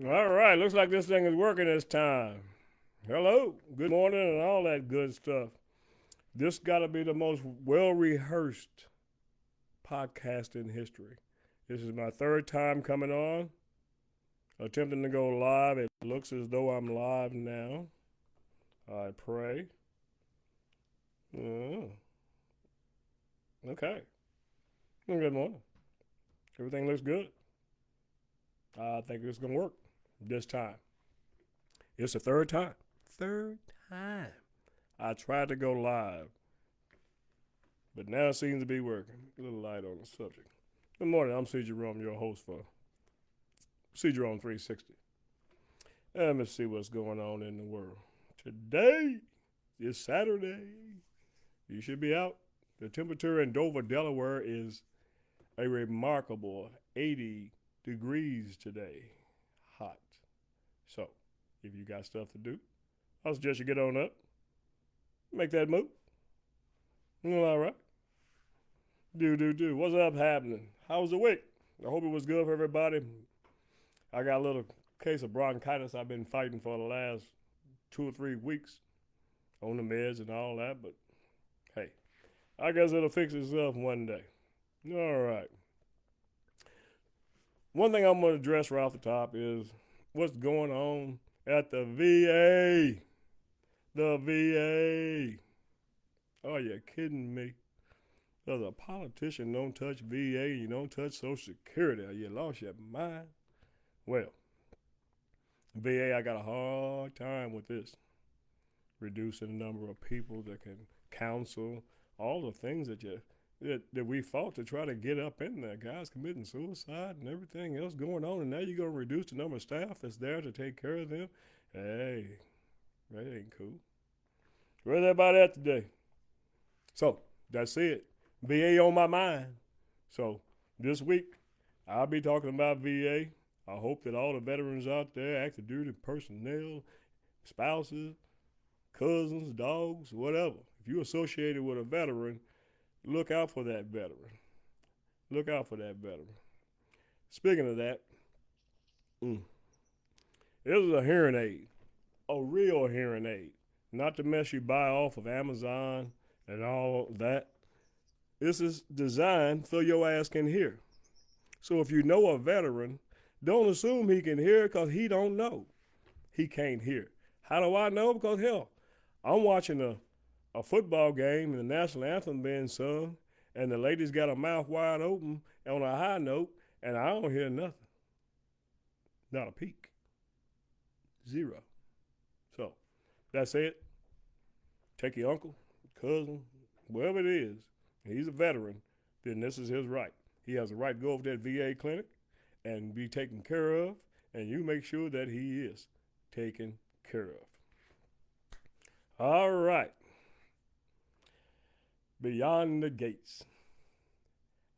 All right, looks like this thing is working this time. Hello, good morning, and all that good stuff. This got to be the most well rehearsed podcast in history. This is my third time coming on, attempting to go live. It looks as though I'm live now. I pray. Mm, okay. Good morning. Everything looks good. I think it's going to work this time. It's the third time. Third time. I tried to go live, but now it seems to be working. A little light on the subject. Good morning. I'm C. Jerome, your host for C. Jerome 360. Let me see what's going on in the world. Today is Saturday. You should be out. The temperature in Dover, Delaware is a remarkable 80 degrees today. Hot. So, if you got stuff to do, I suggest you get on up. Make that move. All right. Do. What's up happening? How was the week? I hope it was good for everybody. I got a little case of bronchitis I've been fighting for the last 2 or 3 weeks on the meds and all that, but hey, I guess it'll fix itself one day. All right. One thing I'm going to address right off the top is what's going on at the VA. The VA. Are you kidding me? As a politician, don't touch VA, you don't touch Social Security. You lost your mind. Well, VA, I got a hard time with this. Reducing the number of people that can counsel, all the things that we fought to try to get up in there. Guys committing suicide and everything else going on, and now you're going to reduce the number of staff that's there to take care of them. Hey, that ain't cool. Where's everybody at today? So, that's it. VA on my mind. So, this week, I'll be talking about VA. I hope that all the veterans out there, active duty personnel, spouses, cousins, dogs, whatever. If you're associated with a veteran, look out for that veteran. Look out for that veteran. Speaking of that, this is a hearing aid, a real hearing aid, not the mess you buy off of Amazon and all that. This is designed so your ass can hear. So if you know a veteran, don't assume he can hear because he don't know. He can't hear. How do I know? Because hell, I'm watching a football game and the national anthem being sung, and the lady's got her mouth wide open on a high note, and I don't hear nothing. Not a peep. Zero. So that's it. Take your uncle, cousin, whoever it is, he's a veteran, then this is his right. He has a right to go over to that VA clinic and be taken care of, and you make sure that he is taken care of. All right. Beyond the gates.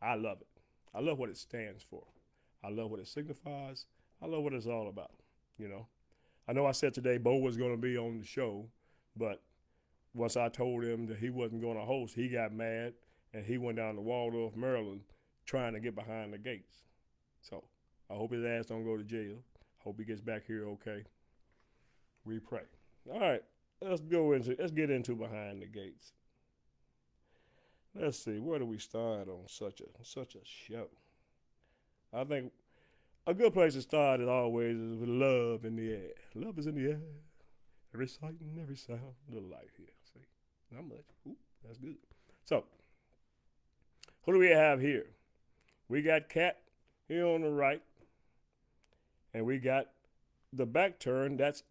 I love it. I love what it stands for. I love what it signifies. I love what it's all about. You know, I know I said today Bo was going to be on the show, but once I told him that he wasn't going to host, he got mad and he went down to Waldorf, Maryland, trying to get behind the gates. So I hope his ass don't go to jail. Hope he gets back here okay. We pray. All right, let's get into behind the gates. Let's see, where do we start on such a show? I think a good place to start, as always, is with love in the air. Love is in the air. Every sight and every sound. A little light here. See, not much. Ooh, that's good. So, who do we have here? We got Cat here on the right, and we got the back turn. That's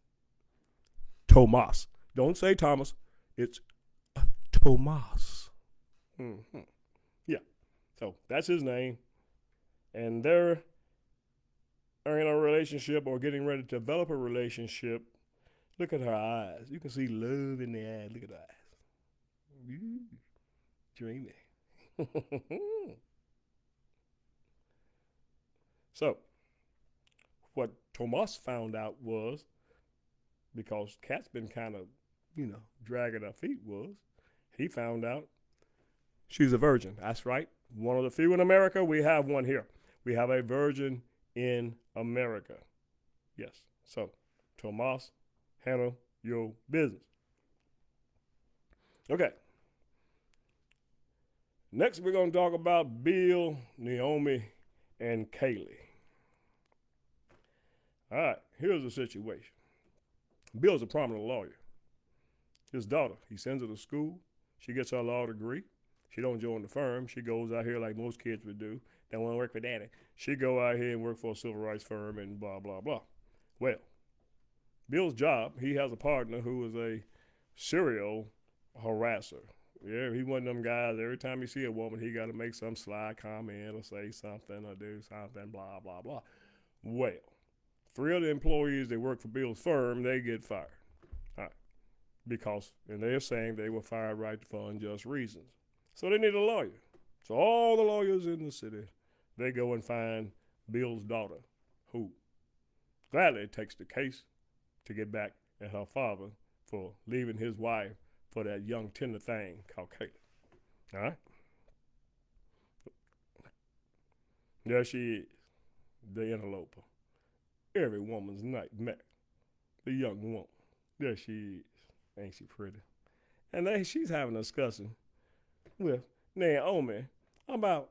Tomas. Don't say Thomas. It's Tomas. Mm-hmm. Yeah. So that's his name, and they're in a relationship or getting ready to develop a relationship. Look at her eyes. You can see love in the eyes. Look at the eyes. Ooh, dreamy. So, what Tomas found out was, because Kat's been kind of, dragging her feet, was he found out she's a virgin. That's right. One of the few in America. We have one here. We have a virgin in America. Yes. So, Tomas, handle your business. Okay. Next, we're going to talk about Bill, Naomi, and Kaylee. All right, here's the situation. Bill's a prominent lawyer. His daughter, he sends her to school. She gets her law degree. She don't join the firm. She goes out here like most kids would do. They want to work for daddy. She go out here and work for a civil rights firm and blah, blah, blah. Well, Bill's job, he has a partner who is a serial harasser. Yeah, he one of them guys, every time you see a woman, he got to make some sly comment or say something or do something, blah, blah, blah. Well, 3 of the employees that work for Bill's firm, they get fired. All right. Because, and they're saying they were fired right for unjust reasons. So they need a lawyer. So all the lawyers in the city, they go and find Bill's daughter, who gladly takes the case to get back at her father for leaving his wife for that young tender thing called Kaylee. All right? There she is, the interloper. Every woman's nightmare. The young woman. There she is. Ain't she pretty? And she's having a discussion with Naomi about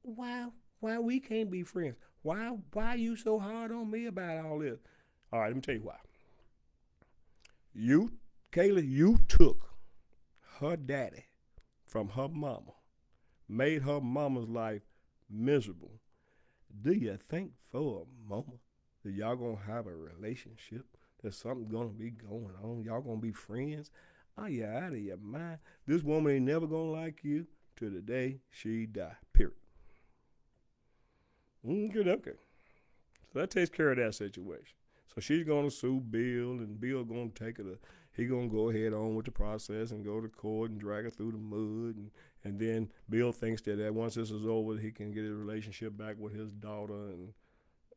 why we can't be friends. Why you so hard on me about all this? All right, let me tell you why. Kaylee, you took her daddy from her mama, made her mama's life miserable. Do you think for a moment that y'all gonna have a relationship? That something's gonna be going on? Y'all gonna be friends? Are you out of your mind? This woman ain't never gonna like you till the day she die. Period. Okay. So that takes care of that situation. So she's gonna sue Bill, and Bill gonna he gonna go ahead on with the process and go to court and drag her through the mud, and then Bill thinks that once this is over, he can get his relationship back with his daughter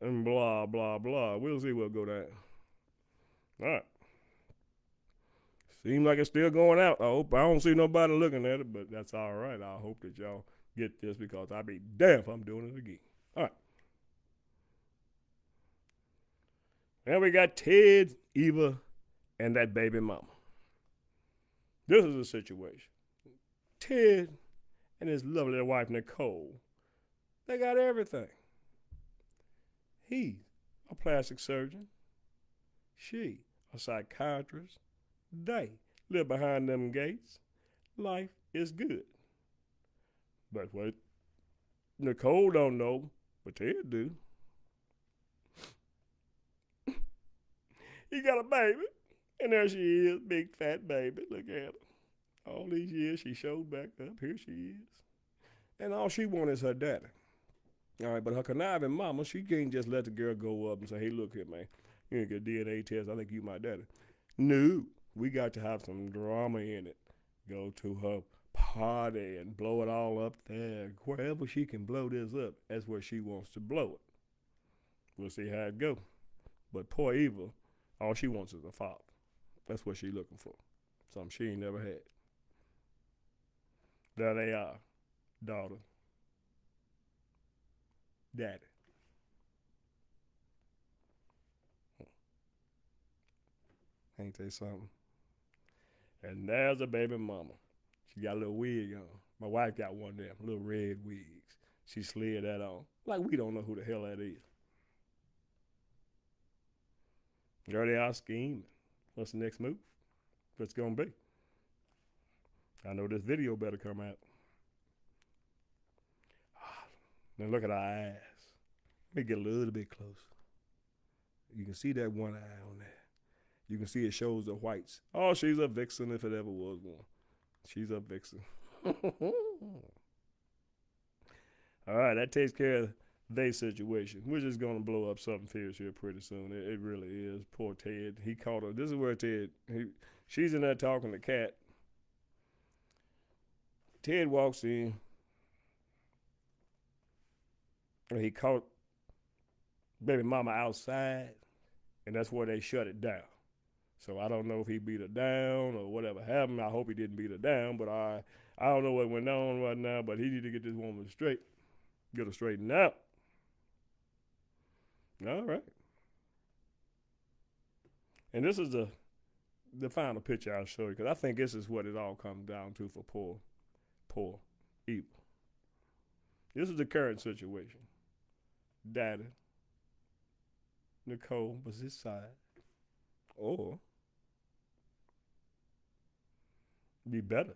and blah blah blah. We'll see what'll go down. All right. Seems like it's still going out. I don't see nobody looking at it, but that's all right. I hope that y'all get this because I'll be damned if I'm doing it again. All right. Now we got Ted, Eva, and that baby mama. This is a situation. Ted and his lovely wife, Nicole, they got everything. He's a plastic surgeon. She, a psychiatrist. They live behind them gates. Life is good. But what Nicole don't know, but Ted do. He got a baby, and there she is, big fat baby. Look at her. All these years she showed back up. Here she is. And all she wants is her daddy. All right, but her conniving mama, she can't just let the girl go up and say, hey, look here, man. You need to get a DNA test. I think you my daddy. No, we got to have some drama in it. Go to her party and blow it all up there. Wherever she can blow this up, that's where she wants to blow it. We'll see how it goes. But poor Eva, all she wants is a father. That's what she's looking for. Something she ain't never had. There they are. Daughter. Daddy. Ain't they something? And there's a baby mama. She got a little wig on. My wife got one of them, little red wigs. She slid that on. Like we don't know who the hell that is. There they are scheming. What's the next move? What's it gonna be? I know this video better come out. Now look at her eyes. Let me get a little bit closer. You can see that one eye on there. You can see it shows the whites. Oh, she's a vixen if it ever was one. She's a vixen. All right, that takes care of their situation. We're just going to blow up something fierce here pretty soon. It really is. Poor Ted. He caught her. This is where she's in there talking to Kat. Ted walks in. And he caught baby mama outside, and that's where they shut it down. So I don't know if he beat her down or whatever happened. I hope he didn't beat her down, but I don't know what went on right now, but he need to get this woman straight. Get her straightened out. All right. And this is the final picture I'll show you, because I think this is what it all comes down to for poor evil. This is the current situation. Daddy, Nicole was his side, or be better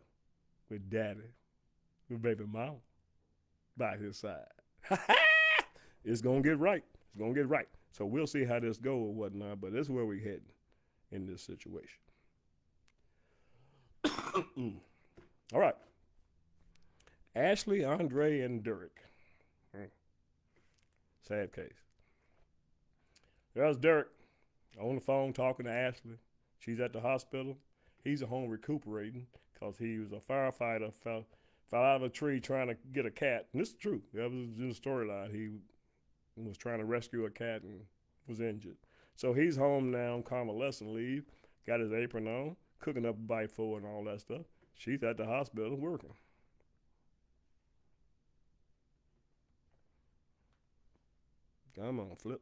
with daddy, with baby mama by his side. It's gonna get right. It's gonna get right. So we'll see how this goes or whatnot, but this is where we're heading in this situation. All right. Ashley, Andre, and Derek. Sad case. There's Derek on the phone talking to Ashley. She's at the hospital. He's at home recuperating because he was a firefighter, fell out of a tree trying to get a cat. And this is true. That was in the storyline. He was trying to rescue a cat and was injured. So he's home now on convalescent leave, got his apron on, cooking up a bite for her and all that stuff. She's at the hospital working. Come on, Flip.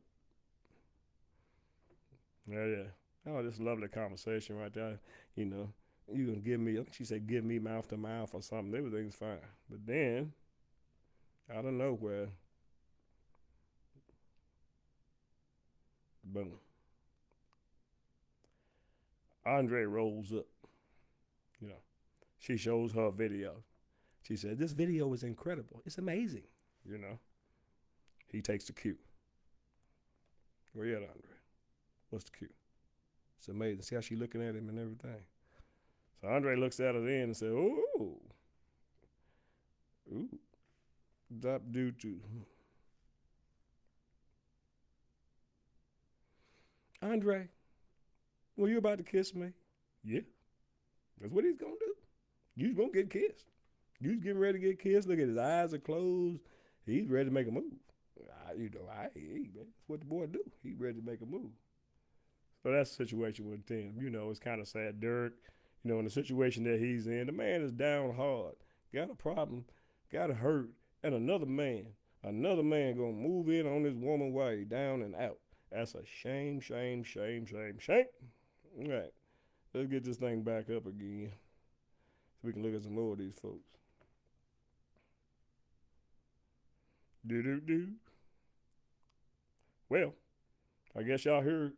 Yeah. Oh, this lovely conversation right there. You know, you gonna give me, she said, give me mouth to mouth or something. Everything's fine. But then, out of nowhere, boom. Andre rolls up. You know, she shows her video. She said, this video is incredible. It's amazing. You know, he takes the cue. Where you at, Andre? What's the cue? It's amazing. See how she looking at him and everything. So Andre looks at her then and said, ooh. Dop doo doo. Andre, were you about to kiss me? Yeah. That's what he's going to do. You're going to get kissed. You're getting ready to get kissed. Look at his eyes are closed. He's ready to make a move. That's what the boy do. He's ready to make a move. So that's the situation with Tim. You know, it's kind of sad. Derek, you know, in the situation that he's in, the man is down hard, got a problem, got hurt, and another man gonna move in on this woman while he's down and out. That's a shame. All right, let's get this thing back up again so we can look at some more of these folks. Do. Well, I guess y'all heard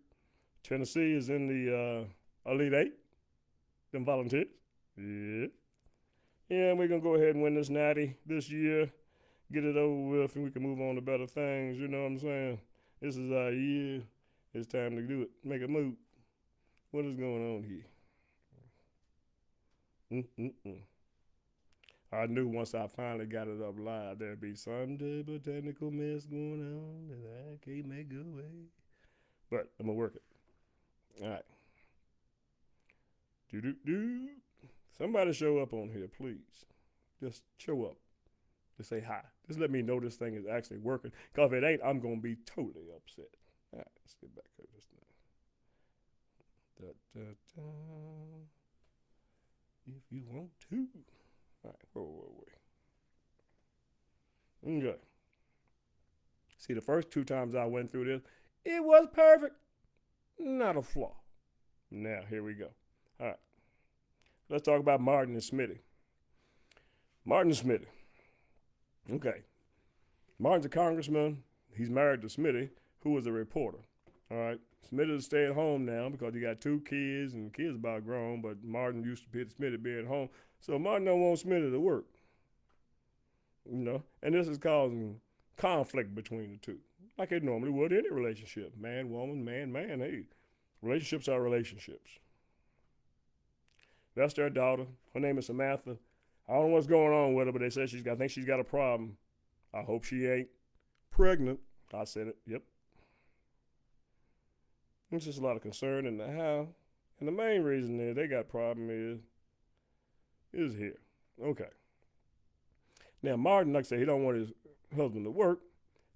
Tennessee is in the Elite Eight. Them Volunteers. Yeah. Yeah, we're going to go ahead and win this natty this year. Get it over with and we can move on to better things. You know what I'm saying? This is our year. It's time to do it. Make a move. What is going on here? I knew once I finally got it up live, there'd be some type of technical mess going on that I can't make go away. But I'm going to work it. All right. Do. Somebody show up on here, please. Just show up. Just say hi. Just let me know this thing is actually working. Because if it ain't, I'm going to be totally upset. All right, let's get back to this now. If you want to. All right, whoa. Okay. See, the first 2 times I went through this, it was perfect. Not a flaw. Now, here we go. All right. Let's talk about Martin and Smitty. Martin and Smitty. Okay. Martin's a congressman. He's married to Smitty, who was a reporter. All right. Smitty is staying home now because he got 2 kids, and the kids about grown, but Martin used to be Smitty being home. So Martin don't want Smitty to work. You know? And this is causing conflict between the two, like it normally would in any relationship. Man, woman, man. Hey, relationships are relationships. That's their daughter. Her name is Samantha. I don't know what's going on with her, but they said I think she's got a problem. I hope she ain't pregnant. I said it. Yep. There's just a lot of concern in the house. And the main reason is they got a problem is here. Okay. Now, Martin, like I said, he don't want his husband to work.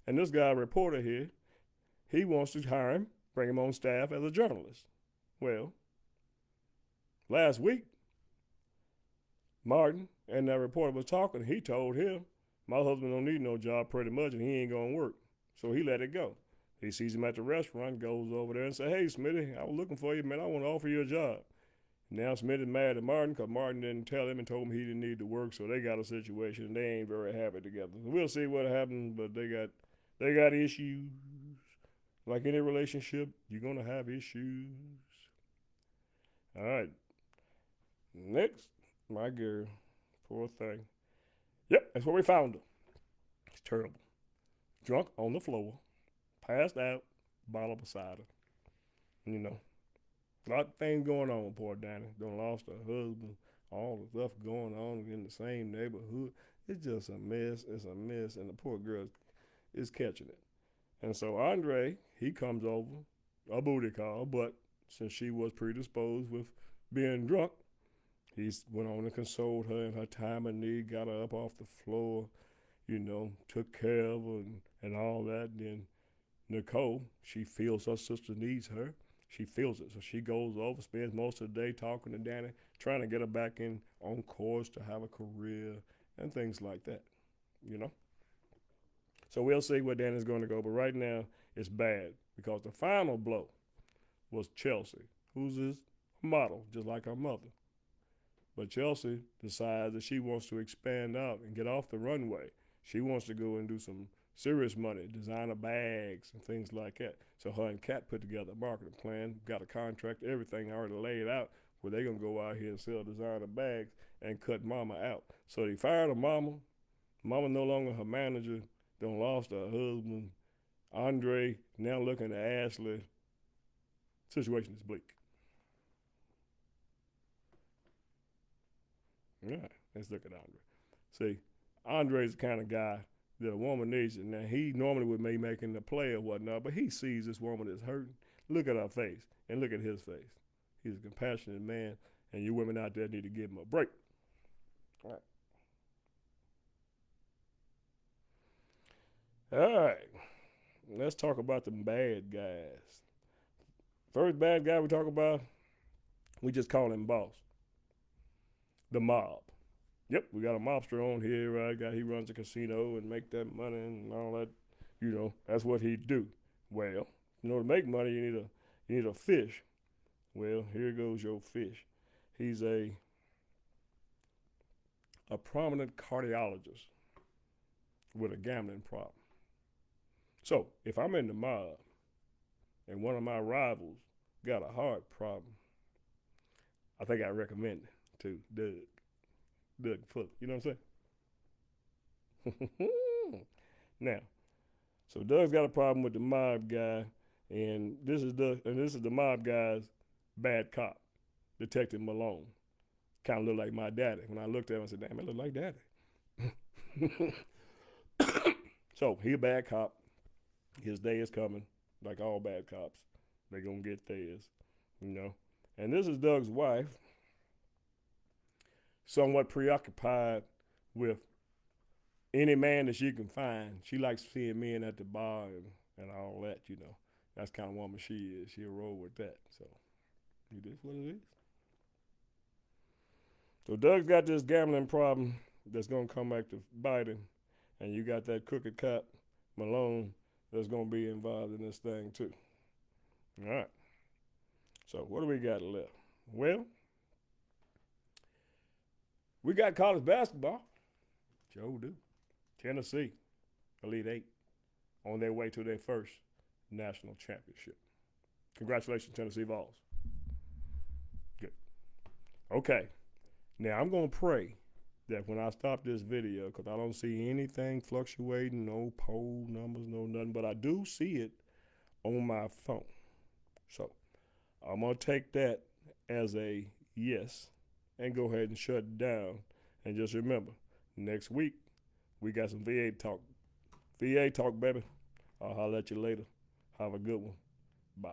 And this guy, reporter here, he wants to hire him, bring him on staff as a journalist. Well, last week, Martin and that reporter was talking. He told him, my husband don't need no job pretty much, and he ain't going to work. So he let it go. He sees him at the restaurant, goes over there and says, "Hey, Smitty, I was looking for you, man. I want to offer you a job." Now Smitty's mad at Martin because Martin didn't tell him and told him he didn't need to work, so they got a situation and they ain't very happy together. We'll see what happens, but they got issues. Like any relationship, you're gonna have issues. All right. Next, my girl, poor thing. Yep, that's where we found her. It's terrible. Drunk on the floor, passed out, bottle beside her. You know, a lot of things going on with poor Danny. Done lost her husband, all the stuff going on in the same neighborhood. It's just a mess. It's a mess, and the poor girl is catching it. And so Andre, he comes over, a booty call, but since she was predisposed with being drunk, he went on and consoled her in her time of need, got her up off the floor, took care of her and all that. And then Nicole, she feels her sister needs her. She feels it. So she goes over, spends most of the day talking to Danny, trying to get her back on course to have a career and things like that, So we'll see where Danny's going to go. But right now, it's bad because the final blow was Chelsea, who's his model, just like her mother. But Chelsea decides that she wants to expand out and get off the runway. She wants to go and do some serious money, designer bags and things like that. So her and Kat put together a marketing plan, got a contract, everything already laid out where they're going to go out here and sell designer bags and cut Mama out. So they fired her mama. Mama no longer her manager. Done lost her husband. Andre now looking at Ashley. Situation is bleak. All right, let's look at Andre. See, Andre's the kind of guy that a woman needs. And now he normally would be making the play or whatnot, but he sees this woman is hurting. Look at her face and look at his face. He's a compassionate man, and you women out there need to give him a break. All right. All right, let's talk about the bad guys. First bad guy we talk about, we just call him boss. The mob. Yep, we got a mobster on here, right? He runs a casino and make that money and all that. That's what he do. Well, to make money, you need a fish. Well, here goes your fish. He's a prominent cardiologist with a gambling problem. So if I'm in the mob and one of my rivals got a heart problem, I think I recommend it to Doug Fuller. You know what I'm saying? Now, so Doug's got a problem with the mob guy, and this is the mob guy's bad cop, Detective Malone. Kind of looked like my daddy. When I looked at him, I said, "Damn, it look like daddy." So he a bad cop. His day is coming, like all bad cops. They gonna get theirs, And this is Doug's wife, somewhat preoccupied with any man that she can find. She likes seeing men at the bar and all that, That's the kind of woman she is. She'll roll with that. So, it is what it is. So Doug's got this gambling problem that's going to come back to bite him. And you got that crooked cop, Malone, that's going to be involved in this thing too. All right. So what do we got left? Well, we got college basketball. Joe do. Tennessee, Elite Eight, on their way to their first national championship. Congratulations, Tennessee Vols. Good. Okay. Now I'm going to pray that when I stop this video, because I don't see anything fluctuating, no poll numbers, no nothing, but I do see it on my phone. So I'm going to take that as a yes and go ahead and shut it down. And just remember, next week, we got some VA talk. VA talk, baby. I'll holler at you later. Have a good one. Bye.